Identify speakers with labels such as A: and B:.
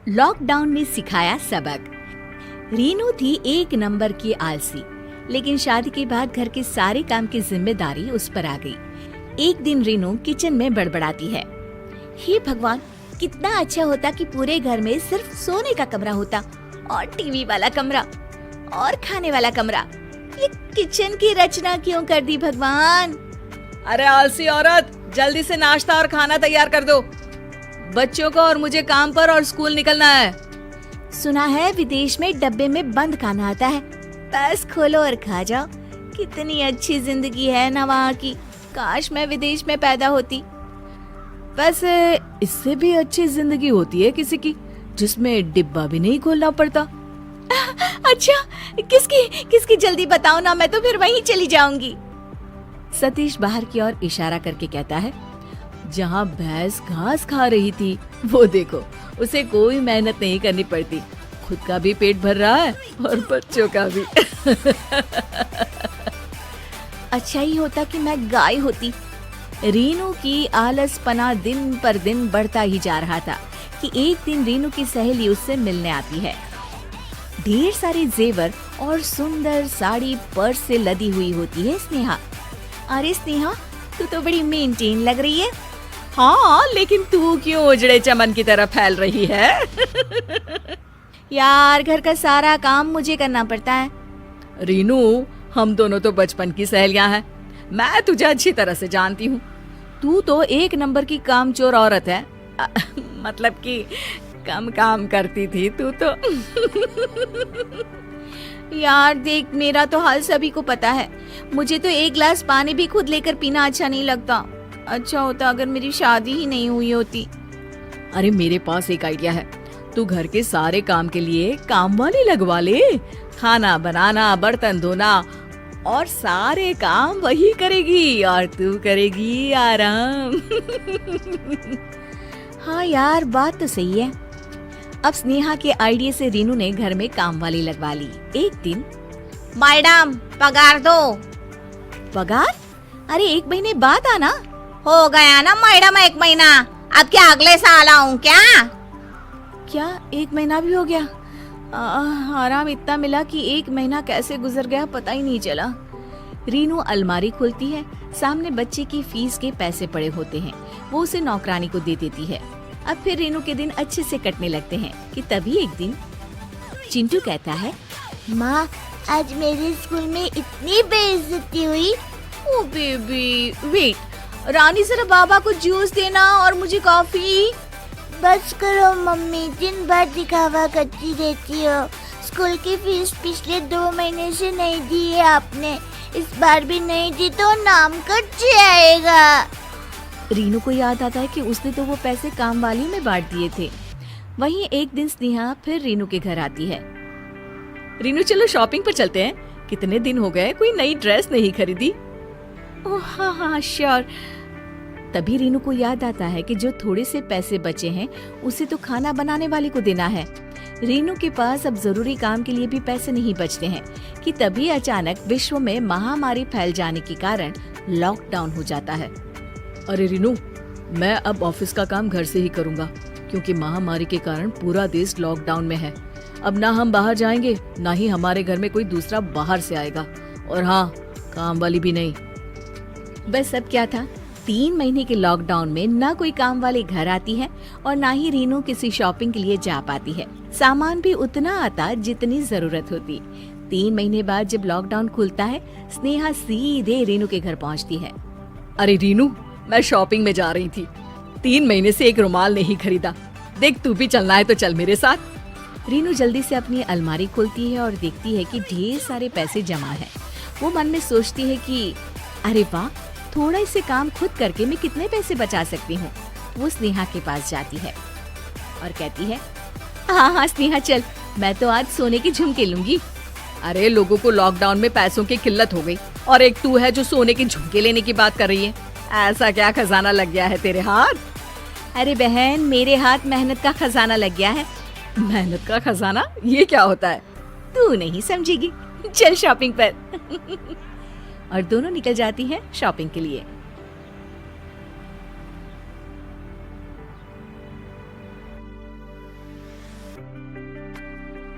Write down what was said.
A: Lockdown ने सिखाया सबक। रीनू थी एक नंबर की आलसी, लेकिन शादी के बाद घर के सारे काम की जिम्मेदारी उस पर आ गई। एक दिन रीनू किचन में बड़बड़ाती है, हे भगवान, कितना अच्छा होता कि पूरे घर में सिर्फ सोने का कमरा होता और टीवी वाला कमरा और खाने वाला कमरा। ये किचन की रचना क्यों कर दी भगवान?
B: अरे आलसी औरत, जल्दी से नाश्ता और खाना तैयार कर दो। बच्चों को और मुझे काम पर और स्कूल निकलना है।
A: सुना है विदेश में डब्बे में बंद खाना आता है, बस खोलो और खा जाओ। कितनी अच्छी जिंदगी है ना वहाँ की। काश मैं विदेश में पैदा होती।
B: वैसे इससे भी अच्छी जिंदगी होती है किसी की, जिसमें डिब्बा भी नहीं खोलना पड़ता।
A: अच्छा, किसकी जल्दी बताओ ना, मैं तो फिर वहीं चली जाऊंगी।
B: सतीश बाहर की ओर इशारा करके कहता है, जहाँ भैंस घास खा रही थी वो देखो, उसे कोई मेहनत नहीं करनी पड़ती। खुद का भी पेट भर रहा है और बच्चों का भी।
A: अच्छा ही होता कि मैं गाय होती। रीनू की आलसपना दिन पर दिन बढ़ता ही जा रहा था कि एक दिन रीनू की सहेली उससे मिलने आती है। ढेर सारे जेवर और सुंदर साड़ी पर्स से लदी हुई होती है स्नेहा। अरे स्नेहा, तू तो बड़ी मेंटेन लग रही है।
B: हाँ, लेकिन तू क्यों उजड़े चमन की तरह फैल रही है?
A: यार, घर का सारा काम मुझे करना पड़ता है।
B: रीनू, हम दोनों तो बचपन की सहेलियां हैं। मैं तुझे अच्छी तरह से जानती हूँ। तू तो एक नंबर की कामचोर औरत है। मतलब कि कम काम करती थी तू तो।
A: यार देख, मेरा तो हाल सभी को पता है। मुझे तो एक गिलास पानी भी खुद लेकर पीना अच्छा नहीं लगता। अच्छा होता अगर मेरी शादी ही नहीं हुई होती।
B: अरे मेरे पास एक आइडिया है। तू घर के सारे काम के लिए काम वाली लगवा ले। खाना बनाना, बर्तन धोना और सारे काम वही करेगी और तू करेगी आराम।
A: हाँ यार, बात तो सही है। अब स्नेहा के आइडिया से रीनू ने घर में काम वाली लगवा ली। एक दिन, मैडम पगार दो। पगार? अरे 1 महीने बाद आना। हो गया ना मैडम 1 महीना, अब क्या अगले साल आऊं क्या 1 महीना भी हो गया? आराम इतना मिला कि 1 महीना कैसे गुजर गया पता ही नहीं चला। रीनू अलमारी खोलती है, सामने बच्चे की फीस के पैसे पड़े होते हैं। वो उसे नौकरानी को दे देती है। अब फिर रीनू के दिन अच्छे से कटने लगते हैं कि तभी एक दिन चिंटू कहता है,
C: माँ, आज मेरे स्कूल में इतनी बेइज्जती हुई।
A: ओ बेबी वेट, रानी जरा बाबा को जूस देना और मुझे कॉफी।
C: बस करो मम्मी, दिन भर दिखावा करती रहती हो। स्कूल की फीस पिछले 2 महीने से नहीं दी है आपने, इस बार भी नहीं दी तो नाम कट जाएगा।
A: रीनू को याद आता है कि उसने तो वो पैसे काम वाली में बांट दिए थे। वहीं एक दिन स्नेहा फिर रीनू के घर आती है।
B: रीनू, चलो शॉपिंग पर चलते हैं। कितने दिन हो गए कोई नई ड्रेस नहीं खरीदी।
A: ओह हाँ श्योर। तभी रीनू को याद आता है कि जो थोड़े से पैसे बचे हैं उसे तो खाना बनाने वाले को देना है। रीनू के पास अब जरूरी काम के लिए भी पैसे नहीं बचते हैं कि तभी अचानक विश्व में महामारी फैल जाने के कारण लॉकडाउन हो जाता है।
B: अरे रीनू, मैं अब ऑफिस का काम घर से ही करूंगा, क्योंकि महामारी के कारण पूरा देश लॉकडाउन में है। अब ना हम बाहर जाएंगे, ना ही हमारे घर में कोई दूसरा बाहर से आएगा। और हाँ, काम वाली भी नहीं।
A: बस अब क्या था, 3 महीने के लॉकडाउन में ना कोई काम वाली घर आती है और ना ही रीनू किसी शॉपिंग के लिए जा पाती है। सामान भी उतना आता जितनी जरूरत होती। 3 महीने बाद जब लॉकडाउन खुलता है, स्नेहा सीधे रीनू के घर पहुँचती है।
B: अरे रीनू, मैं शॉपिंग में जा रही थी, 3 महीने से एक रुमाल नहीं खरीदा। देख, तू भी चलना है तो चल मेरे साथ।
A: रीनू जल्दी से अपनी अलमारी खोलती है और देखती है कि ढेर सारे पैसे जमा है। वो मन में सोचती है कि अरे वाह, थोड़ा से काम खुद करके मैं कितने पैसे बचा सकती हूँ। वो स्नेहा के पास जाती है और कहती है, हाँ स्नेहा चल, मैं तो आज सोने के झुमके लूंगी।
B: अरे लोगों को लॉकडाउन में पैसों की किल्लत हो गई और एक तू है जो सोने के झुमके लेने की बात कर रही है। ऐसा क्या खजाना लग गया है तेरे हाथ?
A: अरे बहन, मेरे हाथ मेहनत का खजाना लग गया है।
B: मेहनत का खजाना? ये क्या होता है?
A: तू नहीं समझेगी, चल शॉपिंग पर। और दोनों निकल जाती हैं शॉपिंग के लिए।